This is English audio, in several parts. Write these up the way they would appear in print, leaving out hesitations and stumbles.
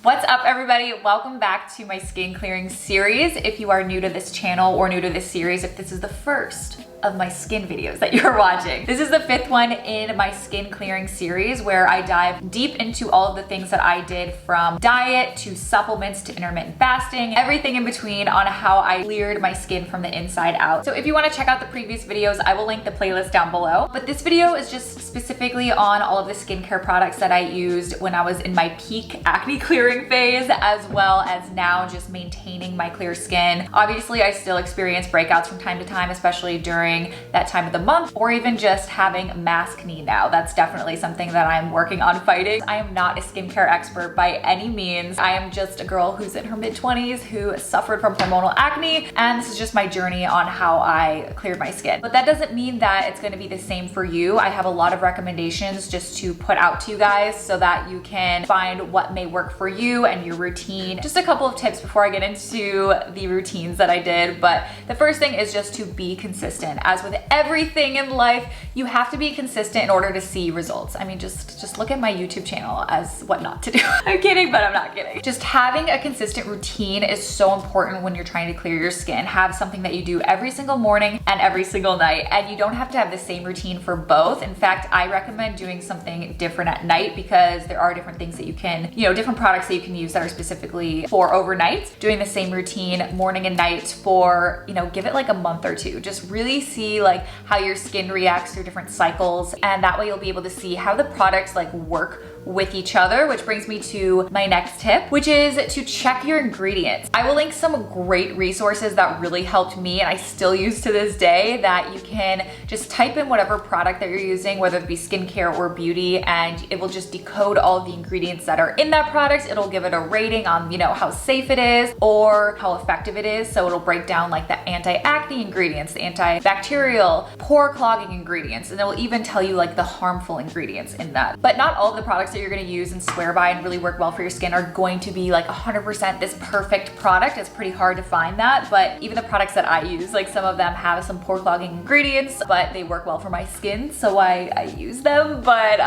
What's up, everybody? Welcome back to my skin clearing series. If you are new to this channel or new to this series, if this is the first of my skin videos that you're watching, this is the fifth one in my skin clearing series where I dive deep into all of the things that I did, from diet to supplements to intermittent fasting, everything in between, on how I cleared my skin from the inside out. So if you want to check out the previous videos, I will link the playlist down below. But this video is just specifically on all of the skincare products that I used when I was in my peak acne clearing phase, as well as now just maintaining my clear skin. Obviously, I still experience breakouts from time to time, especially during that time of the month, or even just having maskne now. That's definitely something that I'm working on fighting. I am not a skincare expert by any means. I am just a girl who's in her mid-20s who suffered from hormonal acne, and this is just my journey on how I cleared my skin. But that doesn't mean that it's going to be the same for you. I have a lot of recommendations just to put out to you guys so that you can find what may work for you and your routine. Just a couple of tips before I get into the routines that I did. But the first thing is just to be consistent. As with everything in life, you have to be consistent in order to see results. I mean, just look at my YouTube channel as what not to do. I'm kidding, but I'm not kidding. Just having a consistent routine is so important when you're trying to clear your skin. Have something that you do every single morning and every single night, and you don't have to have the same routine for both. In fact, I recommend doing something different at night because there are different things that you can, different products that you can use that are specifically for overnight. Doing the same routine morning and night for, give it like a month or two. Just really see like how your skin reacts through different cycles, and that way you'll be able to see how the products like work with each other, which brings me to my next tip, which is to check your ingredients. I will link some great resources that really helped me and I still use to this day, that you can just type in whatever product that you're using, whether it be skincare or beauty, and it will just decode all of the ingredients that are in that product. It'll give it a rating on, how safe it is or how effective it is. So it'll break down like the anti-acne ingredients, the antibacterial, pore clogging ingredients, and it will even tell you like the harmful ingredients in that. But not all of the products that you're gonna use and swear by and really work well for your skin are going to be like 100% this perfect product. It's pretty hard to find that, but even the products that I use, like some of them have some pore clogging ingredients, but they work well for my skin, so I use them. But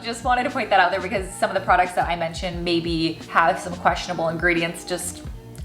just wanted to point that out there because some of the products that I mentioned maybe have some questionable ingredients.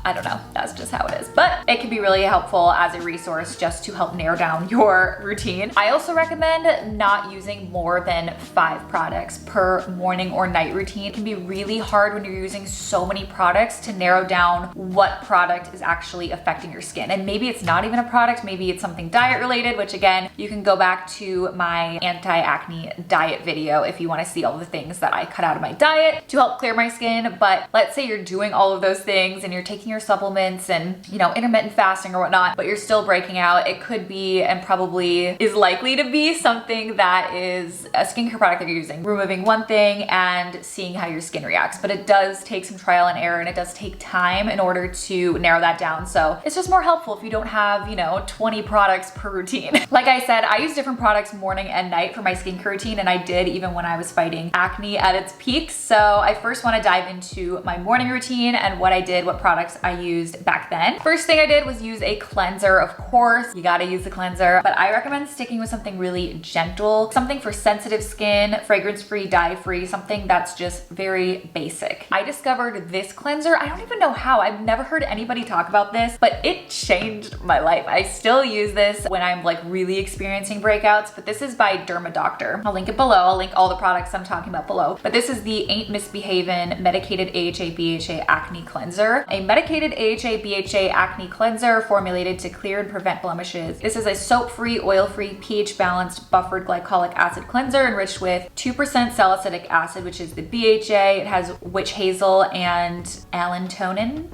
I don't know, that's just how it is. But it can be really helpful as a resource just to help narrow down your routine. I also recommend not using more than 5 products per morning or night routine. It can be really hard when you're using so many products to narrow down what product is actually affecting your skin. And maybe it's not even a product, maybe it's something diet related, which again, you can go back to my anti-acne diet video if you wanna see all the things that I cut out of my diet to help clear my skin. But let's say you're doing all of those things and you're taking your supplements and intermittent fasting or whatnot, but you're still breaking out. It could be, and probably is likely to be, something that is a skincare product that you're using, removing one thing and seeing how your skin reacts. But it does take some trial and error, and it does take time in order to narrow that down. So it's just more helpful if you don't have 20 products per routine. Like I said, I use different products morning and night for my skincare routine, and I did even when I was fighting acne at its peak. So I first want to dive into my morning routine and what I did, what products I used back then. First thing I did was use a cleanser. Of course, you gotta use the cleanser, but I recommend sticking with something really gentle, something for sensitive skin, fragrance-free, dye-free, something that's just very basic. I discovered this cleanser. I don't even know how. I've never heard anybody talk about this, but it changed my life. I still use this when I'm like really experiencing breakouts, but this is by Dermadoctor. I'll link it below. I'll link all the products I'm talking about below. But this is the Ain't Misbehavin' Medicated AHA/BHA Acne Cleanser. A medicated AHA/BHA acne cleanser formulated to clear and prevent blemishes. This is a soap-free, oil-free, pH-balanced, buffered glycolic acid cleanser enriched with 2% salicylic acid, which is the BHA. It has witch hazel and allantoin.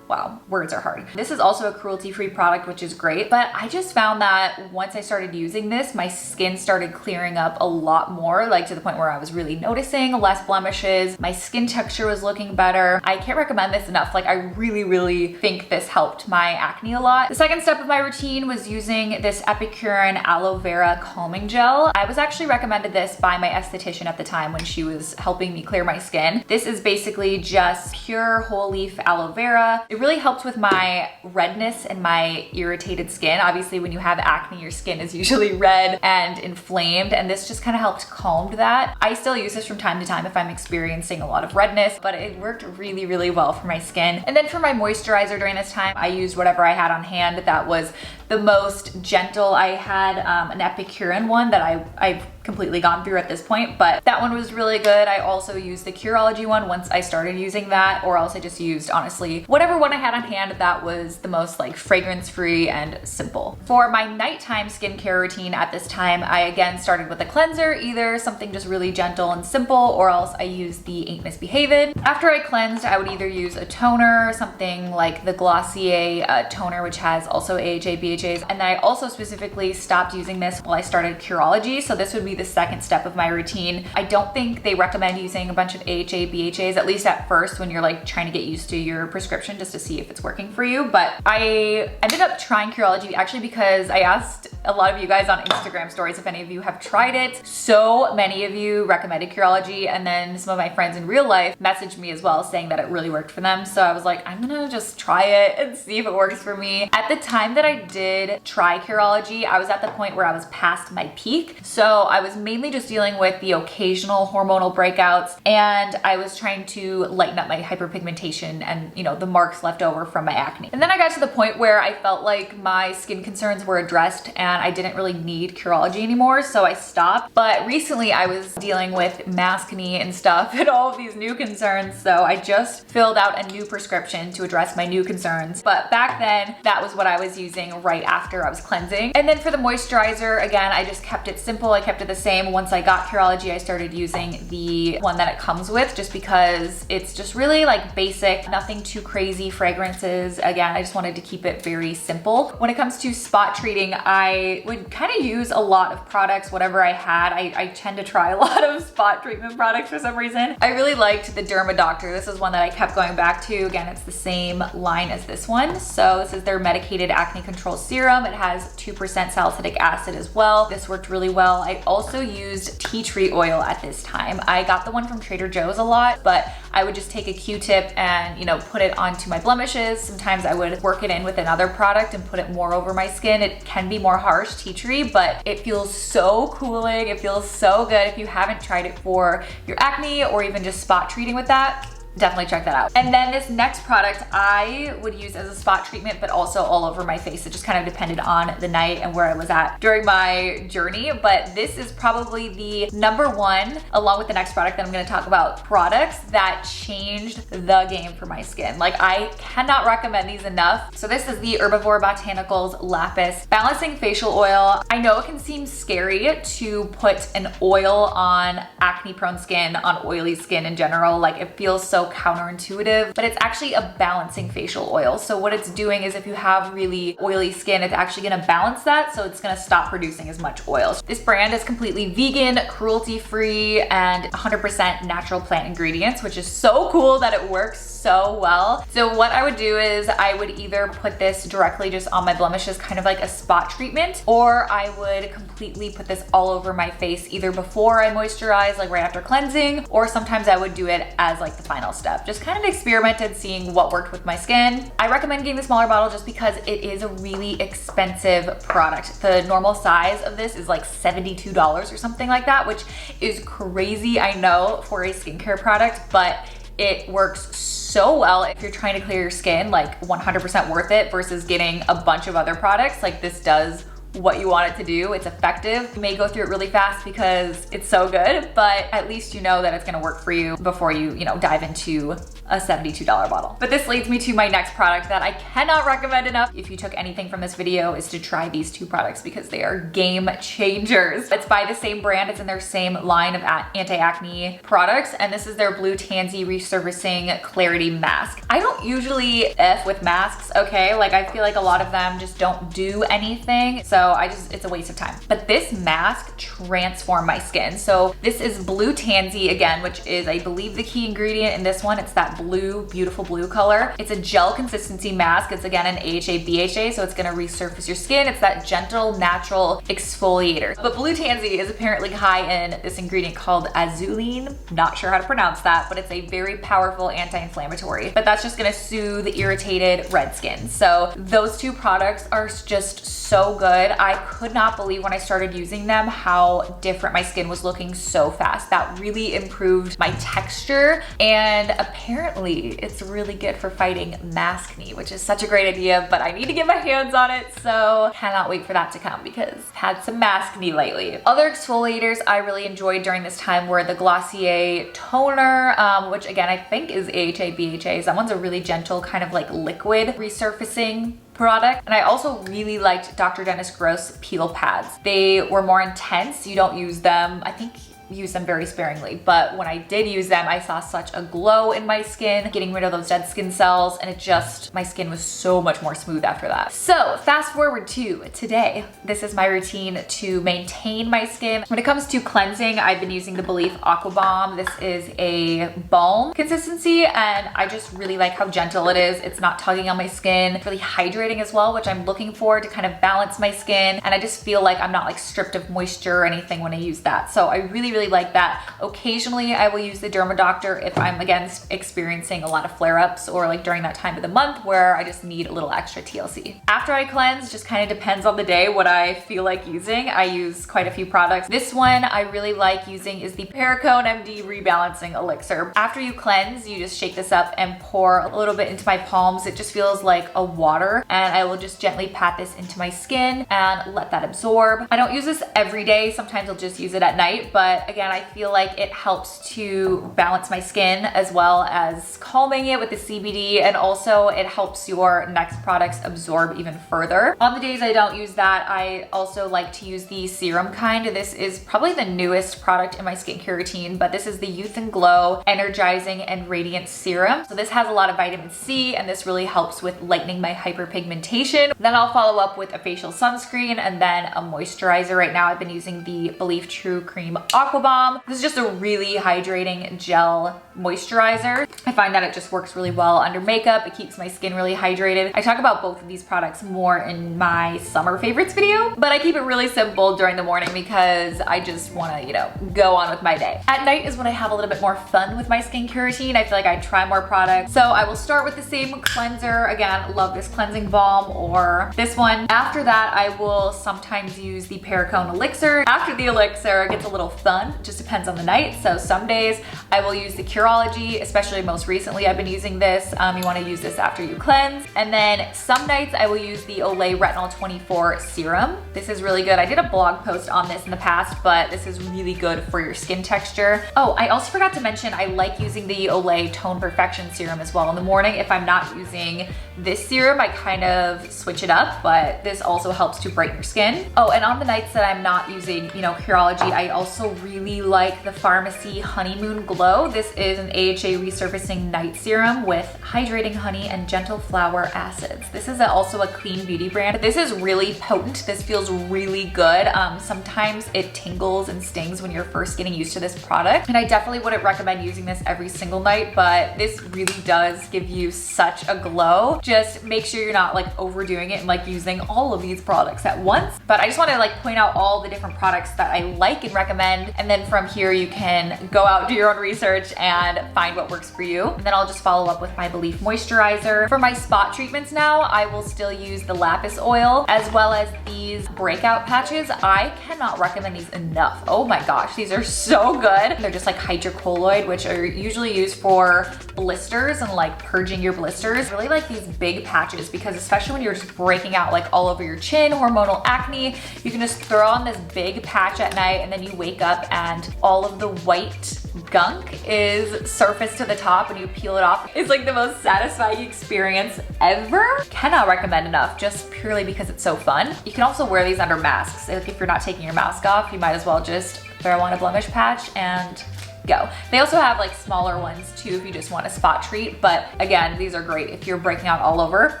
Wow, words are hard. This is also a cruelty-free product, which is great, but I just found that once I started using this, my skin started clearing up a lot more, like to the point where I was really noticing less blemishes. My skin texture was looking better. I can't recommend this enough. Like, I really think this helped my acne a lot. The second step of my routine was using this Epicurean aloe vera calming gel. I was actually recommended this by my esthetician at the time when she was helping me clear my skin. This is basically just pure whole leaf aloe vera. It really helped with my redness and my irritated skin. Obviously, when you have acne, your skin is usually red and inflamed, and this just kind of helped calm that. I still use this from time to time if I'm experiencing a lot of redness, but it worked really, really well for my skin. And then for my moisturizer during this time, I used whatever I had on hand that was the most gentle. I had an Epicurean one that I've completely gone through at this point, but that one was really good. I also used the Curology one once I started using that, or else I just used, honestly, whatever one I had on hand that was the most like fragrance-free and simple. For my nighttime skincare routine at this time, I again started with a cleanser, either something just really gentle and simple, or else I used the Ain't Misbehavin'. After I cleansed, I would either use a toner, something like the Glossier toner, which has also AHA, BHAs, and then I also specifically stopped using this while I started Curology, so this would be the second step of my routine. I don't think they recommend using a bunch of AHA, BHAs, at least at first when you're like trying to get used to your prescription just to see if it's working for you. But I ended up trying Curology actually because I asked a lot of you guys on Instagram stories if any of you have tried it. So many of you recommended Curology, and then some of my friends in real life messaged me as well saying that it really worked for them. So I was like, I'm gonna just try it and see if it works for me. At the time that I did try Curology, I was at the point where I was past my peak. So I was mainly just dealing with the occasional hormonal breakouts, and I was trying to lighten up my hyperpigmentation and, you know, the marks left over from my acne. And then I got to the point where I felt like my skin concerns were addressed and I didn't really need Curology anymore, so I stopped. But recently I was dealing with maskne and stuff and all of these new concerns, so I just filled out a new prescription to address my new concerns. But back then, that was what I was using right after I was cleansing. And then for the moisturizer, again, I just kept it simple. I kept it the same. Once I got Curology, I started using the one that it comes with just because it's just really like basic, nothing too crazy fragrances. Again, I just wanted to keep it very simple. When it comes to spot treating, I would kind of use a lot of products, whatever I had. I tend to try a lot of spot treatment products for some reason. I really liked the Derma Doctor. This is one that I kept going back to. Again, it's the same line as this one. So this is their medicated acne control serum. It has 2% salicylic acid as well. This worked really well. I also used tea tree oil at this time. I got the one from Trader Joe's a lot, but I would just take a Q-tip and, you know, put it onto my blemishes. Sometimes I would work it in with another product and put it more over my skin. It can be more harsh, tea tree, but it feels so cooling. It feels so good. If you haven't tried it for your acne or even just spot treating with that, definitely check that out. And then this next product I would use as a spot treatment, but also all over my face. It just kind of depended on the night and where I was at during my journey. But this is probably the number one, along with the next product that I'm gonna talk about, products that changed the game for my skin. Like, I cannot recommend these enough. So this is the Herbivore Botanicals Lapis Balancing Facial Oil. I know it can seem scary to put an oil on acne prone skin, on oily skin in general. Like, it feels so counterintuitive, but it's actually a balancing facial oil. So what it's doing is if you have really oily skin, it's actually gonna balance that, so it's gonna stop producing as much oil. This brand is completely vegan, cruelty-free, and 100% natural plant ingredients, which is so cool that it works so well. So what I would do is I would either put this directly just on my blemishes, kind of like a spot treatment, or I would completely put this all over my face either before I moisturize, like right after cleansing, or sometimes I would do it as like the final step. Just kind of experimented seeing what worked with my skin. I recommend getting the smaller bottle just because it is a really expensive product. The normal size of this is like $72 or something like that, which is crazy, I know, for a skincare product, but it works so well if you're trying to clear your skin. Like 100% worth it versus getting a bunch of other products. Like, this does what you want it to do. It's effective. You may go through it really fast because it's so good, but at least you know that it's gonna work for you before you dive into a $72 bottle. But this leads me to my next product that I cannot recommend enough. If you took anything from this video, is to try these two products because they are game changers. It's by the same brand. It's in their same line of anti-acne products, and this is their Blue Tansy Resurfacing Clarity Mask. I don't usually F with masks, okay? Like, I feel like a lot of them just don't do anything, so it's a waste of time. But this mask transformed my skin. So this is Blue Tansy again, which is, I believe, the key ingredient in this one. It's that blue, beautiful blue color. It's a gel consistency mask. It's again an AHA BHA, so it's gonna resurface your skin. It's that gentle, natural exfoliator. But blue tansy is apparently high in this ingredient called azulene. Not sure how to pronounce that, but it's a very powerful anti-inflammatory. But that's just gonna soothe irritated red skin. So those two products are just so good. I could not believe when I started using them how different my skin was looking so fast. That really improved my texture, and apparently it's really good for fighting maskne, which is such a great idea, but I need to get my hands on it, so cannot wait for that to come because I've had some maskne lately. Other exfoliators I really enjoyed during this time were the Glossier toner, which again I think is AHA BHA. That one's a really gentle kind of like liquid resurfacing product. And I also really liked Dr. Dennis Gross peel pads. They were more intense. You don't use them, I think use them very sparingly, but when I did use them, I saw such a glow in my skin, getting rid of those dead skin cells, and it just, my skin was so much more smooth after that. So fast forward to today. This is my routine to maintain my skin. When it comes to cleansing, I've been using the Belief Aqua Balm. This is a balm consistency, and I just really like how gentle it is. It's not tugging on my skin. It's really hydrating as well, which I'm looking for to kind of balance my skin, and I just feel like I'm not like stripped of moisture or anything when I use that. So I really like that. Occasionally I will use the Derma Doctor if I'm again experiencing a lot of flare-ups or like during that time of the month where I just need a little extra TLC. After I cleanse, just kind of depends on the day what I feel like using. I use quite a few products. This one I really like using is the Perricone MD Rebalancing Elixir. After you cleanse, you just shake this up and pour a little bit into my palms. It just feels like a water, and I will just gently pat this into my skin and let that absorb. I don't use this every day. Sometimes I'll just use it at night, but again, I feel like it helps to balance my skin as well as calming it with the CBD, and also it helps your next products absorb even further. On the days I don't use that, I also like to use the serum kind. This is probably the newest product in my skincare routine, but this is the Youth and Glow Energizing and Radiant Serum. So this has a lot of vitamin C, and this really helps with lightening my hyperpigmentation. Then I'll follow up with a facial sunscreen and then a moisturizer. Right now I've been using the Belief True Cream Aqua Balm. This is just a really hydrating gel moisturizer. I find that it just works really well under makeup. It keeps my skin really hydrated. I talk about both of these products more in my summer favorites video, but I keep it really simple during the morning because I just want to, you know, go on with my day. At night is when I have a little bit more fun with my skincare routine. I feel like I try more products. So I will start with the same cleanser. Again, love this cleansing balm or this one. After that, I will sometimes use the Perricone Elixir. After the elixir, it gets a little fun. It just depends on the night. So some days I will use the Curology, especially most recently I've been using this. You want to use this after you cleanse. And then some nights I will use the Olay Retinol 24 Serum. This is really good. I did a blog post on this in the past, but this is really good for your skin texture. Oh, I also forgot to mention I like using the Olay Tone Perfection Serum as well in the morning. If I'm not using this serum, I kind of switch it up, but this also helps to brighten your skin. Oh, and on the nights that I'm not using, you know, Curology, I also really like the Pharmacy Honeymoon Glow. This is an AHA resurfacing night serum with hydrating honey and gentle flower acids. This is also a clean beauty brand. This is really potent. This feels really good. Sometimes it tingles and stings when you're first getting used to this product, and I definitely wouldn't recommend using this every single night, but this really does give you such a glow. Just make sure you're not like overdoing it and like using all of these products at once. But I just want to like point out all the different products that I like and recommend, and then from here you can go out, do your own research and find what works for you. And then I'll just follow up with my Belief moisturizer. For my spot treatments now, I will still use the lapis oil as well as these breakout patches. I cannot recommend these enough. Oh my gosh, these are so good. They're just like hydrocolloid, which are usually used for blisters and like purging your blisters. I really like these big patches because especially when you're just breaking out like all over your chin, hormonal acne, you can just throw on this big patch at night and then you wake up and all of the white gunk is surfaced to the top and you peel it off. It's like the most satisfying experience ever. Cannot recommend enough, just purely because it's so fun. You can also wear these under masks. Like if you're not taking your mask off, you might as well just throw on a blemish patch and go. They also have like smaller ones too if you just want a spot treat, but again, these are great if you're breaking out all over.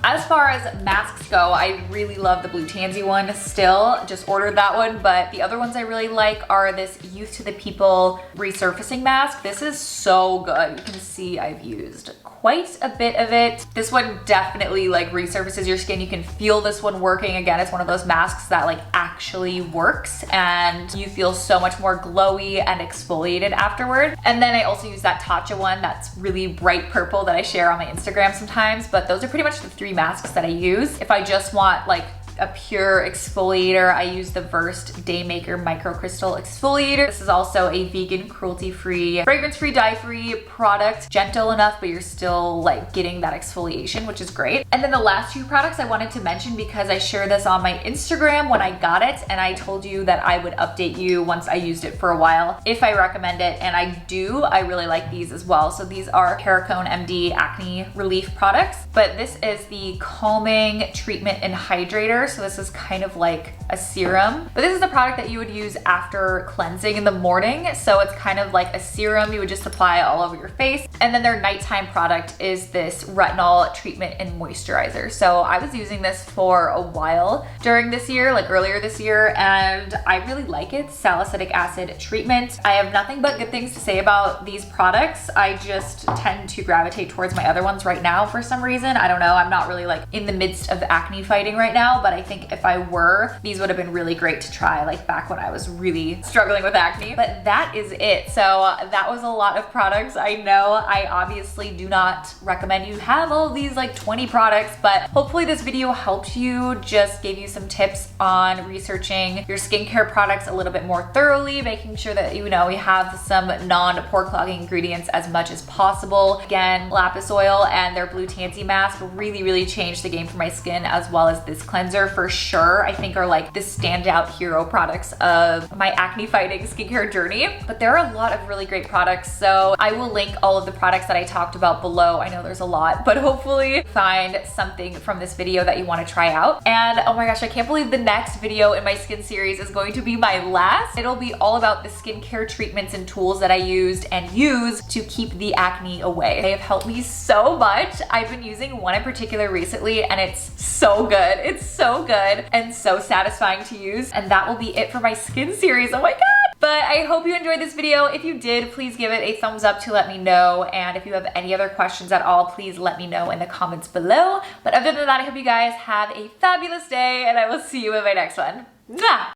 As far as masks go, I really love the Blue Tansy one still, just ordered that one, but the other ones I really like are this Youth to the People resurfacing mask. This is so good. You can see I've used quite a bit of it. This one definitely like resurfaces your skin. You can feel this one working. Again, it's one of those masks that like actually works and you feel so much more glowy and exfoliated afterward. And then I also use that Tatcha one that's really bright purple that I share on my Instagram sometimes, but those are pretty much the 3 masks that I use. If I just want like a pure exfoliator, I use the Versed Daymaker Microcrystal Exfoliator. This is also a vegan, cruelty-free, fragrance-free, dye-free product. Gentle enough, but you're still like getting that exfoliation, which is great. And then the last 2 products I wanted to mention because I shared this on my Instagram when I got it, and I told you that I would update you once I used it for a while if I recommend it, and I do. I really like these as well. So these are Keracone MD Acne Relief products, but this is the Calming Treatment and Hydrator. So this is kind of like a serum, but this is the product that you would use after cleansing in the morning. So it's kind of like a serum you would just apply all over your face. And then their nighttime product is this retinol treatment and moisturizer. So I was using this for a while during this year, like earlier this year, and I really like it. Salicylic acid treatment. I have nothing but good things to say about these products. I just tend to gravitate towards my other ones right now for some reason. I don't know. I'm not really like in the midst of acne fighting right now, but I think if I were, these would have been really great to try like back when I was really struggling with acne. But that is it. So that was a lot of products. I know I obviously do not recommend you have all of these like 20 products, but hopefully this video helped you, just gave you some tips on researching your skincare products a little bit more thoroughly, making sure that you know we have some non-pore clogging ingredients as much as possible. Again, lapis oil and their Blue Tansy mask really changed the game for my skin, as well as this cleanser for sure. I think are like the standout hero products of my acne fighting skincare journey. But there are a lot of really great products, so I will link all of the products that I talked about below. I know there's a lot, but hopefully find something from this video that you want to try out. And oh my gosh, I can't believe the next video in my skin series is going to be my last. It'll be all about the skincare treatments and tools that I used and use to keep the acne away. They have helped me so much. I've been using one in particular recently and it's so good. It's so good and so satisfying to use. And that will be it for my skin series. Oh my God. But I hope you enjoyed this video. If you did, please give it a thumbs up to let me know. And if you have any other questions at all, please let me know in the comments below. But other than that, I hope you guys have a fabulous day and I will see you in my next one. Mwah!